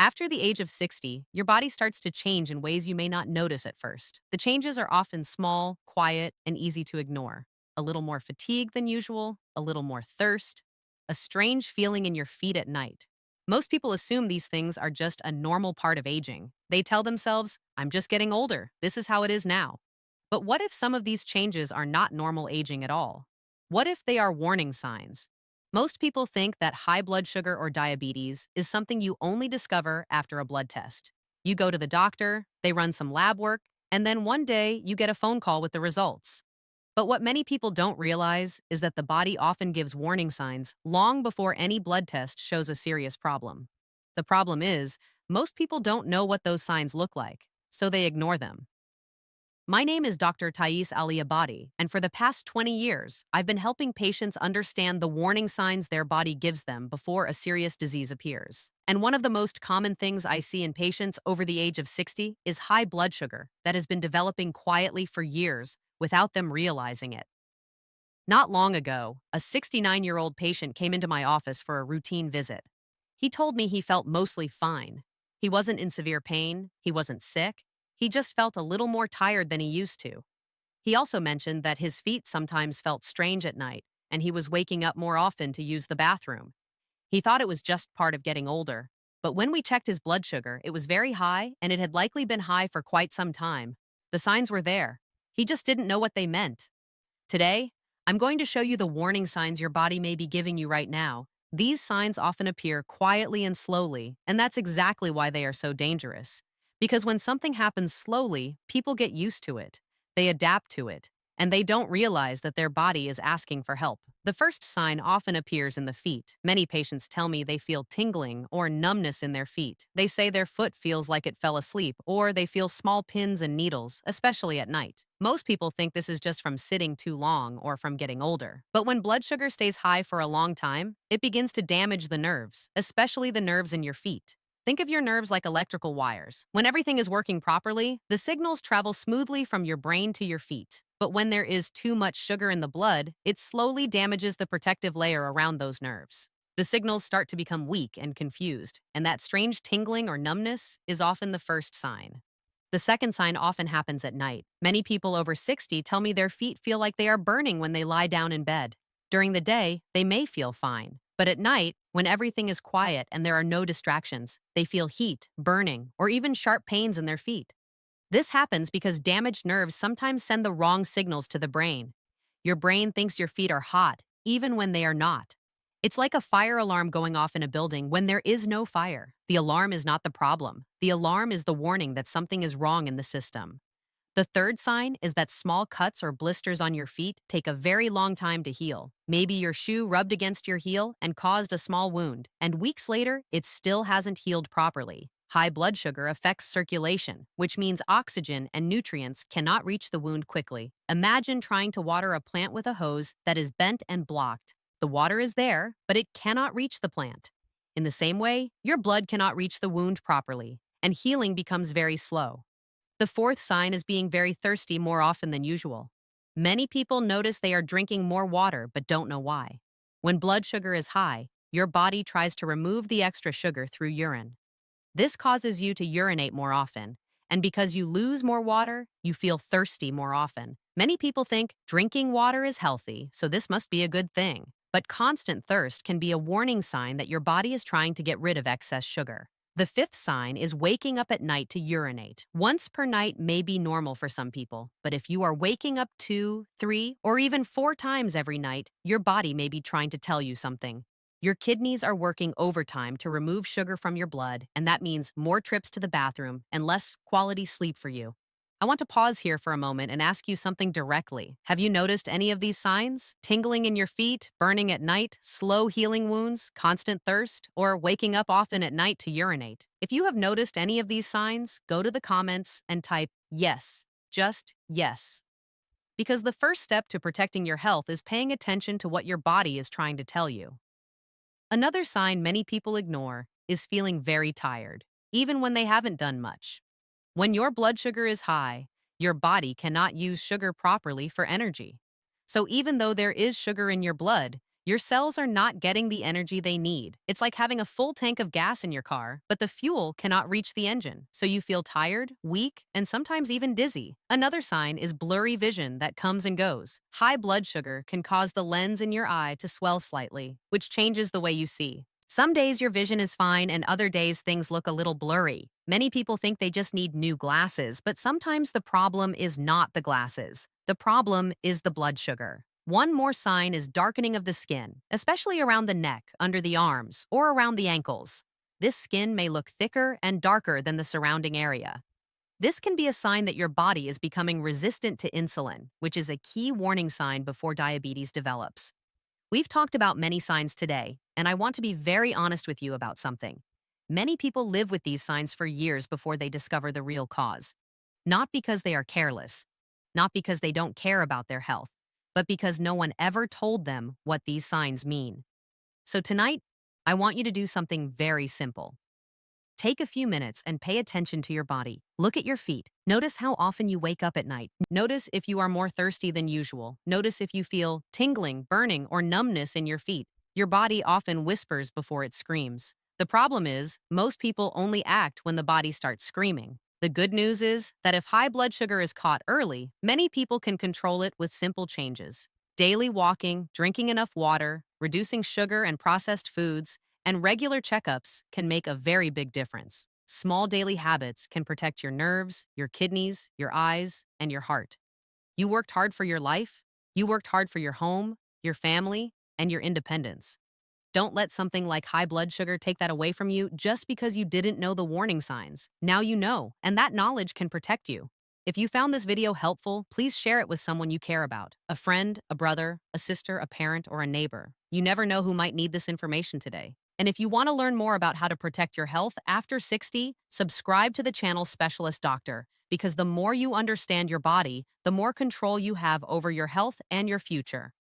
After the age of 60, your body starts to change in ways you may not notice at first. The changes are often small, quiet, and easy to ignore. A little more fatigue than usual, a little more thirst, a strange feeling in your feet at night. Most people assume these things are just a normal part of aging. They tell themselves, I'm just getting older. This is how it is now. But what if some of these changes are not normal aging at all? What if they are warning signs? Most people think that high blood sugar or diabetes is something you only discover after a blood test. You go to the doctor, they run some lab work, and then one day you get a phone call with the results. But what many people don't realize is that the body often gives warning signs long before any blood test shows a serious problem. The problem is, most people don't know what those signs look like, so they ignore them. My name is Dr. Thais Aliabadi, and for the past 20 years, I've been helping patients understand the warning signs their body gives them before a serious disease appears. And one of the most common things I see in patients over the age of 60 is high blood sugar that has been developing quietly for years without them realizing it. Not long ago, a 69-year-old patient came into my office for a routine visit. He told me he felt mostly fine. He wasn't in severe pain, he wasn't sick, he just felt a little more tired than he used to. He also mentioned that his feet sometimes felt strange at night, and he was waking up more often to use the bathroom. He thought it was just part of getting older, but when we checked his blood sugar, it was very high, and it had likely been high for quite some time. The signs were there. He just didn't know what they meant. Today, I'm going to show you the warning signs your body may be giving you right now. These signs often appear quietly and slowly, and that's exactly why they are so dangerous. Because when something happens slowly, people get used to it. They adapt to it, and they don't realize that their body is asking for help. The first sign often appears in the feet. Many patients tell me they feel tingling or numbness in their feet. They say their foot feels like it fell asleep, or they feel small pins and needles, especially at night. Most people think this is just from sitting too long or from getting older. But when blood sugar stays high for a long time, it begins to damage the nerves, especially the nerves in your feet. Think of your nerves like electrical wires. When everything is working properly, the signals travel smoothly from your brain to your feet. But when there is too much sugar in the blood, it slowly damages the protective layer around those nerves. The signals start to become weak and confused, and that strange tingling or numbness is often the first sign. The second sign often happens at night. Many people over 60 tell me their feet feel like they are burning when they lie down in bed. During the day, they may feel fine. But at night, when everything is quiet and there are no distractions, they feel heat, burning, or even sharp pains in their feet. This happens because damaged nerves sometimes send the wrong signals to the brain. Your brain thinks your feet are hot, even when they are not. It's like a fire alarm going off in a building when there is no fire. The alarm is not the problem. The alarm is the warning that something is wrong in the system. The third sign is that small cuts or blisters on your feet take a very long time to heal. Maybe your shoe rubbed against your heel and caused a small wound, and weeks later, it still hasn't healed properly. High blood sugar affects circulation, which means oxygen and nutrients cannot reach the wound quickly. Imagine trying to water a plant with a hose that is bent and blocked. The water is there, but it cannot reach the plant. In the same way, your blood cannot reach the wound properly, and healing becomes very slow. The fourth sign is being very thirsty more often than usual. Many people notice they are drinking more water but don't know why. When blood sugar is high, your body tries to remove the extra sugar through urine. This causes you to urinate more often, and because you lose more water, you feel thirsty more often. Many people think drinking water is healthy, so this must be a good thing. But constant thirst can be a warning sign that your body is trying to get rid of excess sugar. The fifth sign is waking up at night to urinate. Once per night may be normal for some people, but if you are waking up 2, 3, or even 4 times every night, your body may be trying to tell you something. Your kidneys are working overtime to remove sugar from your blood, and that means more trips to the bathroom and less quality sleep for you. I want to pause here for a moment and ask you something directly. Have you noticed any of these signs? Tingling in your feet, burning at night, slow healing wounds, constant thirst, or waking up often at night to urinate? If you have noticed any of these signs, go to the comments and type yes, just yes. Because the first step to protecting your health is paying attention to what your body is trying to tell you. Another sign many people ignore is feeling very tired, even when they haven't done much. When your blood sugar is high, your body cannot use sugar properly for energy. So even though there is sugar in your blood, Your cells are not getting the energy they need. It's like having a full tank of gas in your car, but the fuel cannot reach the engine, so you feel tired, weak, and sometimes even dizzy. Another sign is blurry vision that comes and goes. High blood sugar can cause the lens in your eye to swell slightly, which changes the way you see. Some days your vision is fine, and other days things look a little blurry. Many people think they just need new glasses, but sometimes the problem is not the glasses. The problem is the blood sugar. One more sign is darkening of the skin, especially around the neck, under the arms, or around the ankles. This skin may look thicker and darker than the surrounding area. This can be a sign that your body is becoming resistant to insulin, which is a key warning sign before diabetes develops. We've talked about many signs today, and I want to be very honest with you about something. Many people live with these signs for years before they discover the real cause. Not because they are careless, not because they don't care about their health, but because no one ever told them what these signs mean. So tonight, I want you to do something very simple. Take a few minutes and pay attention to your body. Look at your feet. Notice how often you wake up at night. Notice if you are more thirsty than usual. Notice if you feel tingling, burning, or numbness in your feet. Your body often whispers before it screams. The problem is, most people only act when the body starts screaming. The good news is that if high blood sugar is caught early, many people can control it with simple changes. Daily walking, drinking enough water, reducing sugar and processed foods, and regular checkups can make a very big difference. Small daily habits can protect your nerves, your kidneys, your eyes, and your heart. You worked hard for your life, you worked hard for your home, your family, and your independence. Don't let something like high blood sugar take that away from you just because you didn't know the warning signs. Now you know, and that knowledge can protect you. If you found this video helpful, please share it with someone you care about. A friend, a brother, a sister, a parent, or a neighbor. You never know who might need this information today. And if you want to learn more about how to protect your health after 60, subscribe to the channel Specialist Doctor, because the more you understand your body, the more control you have over your health and your future.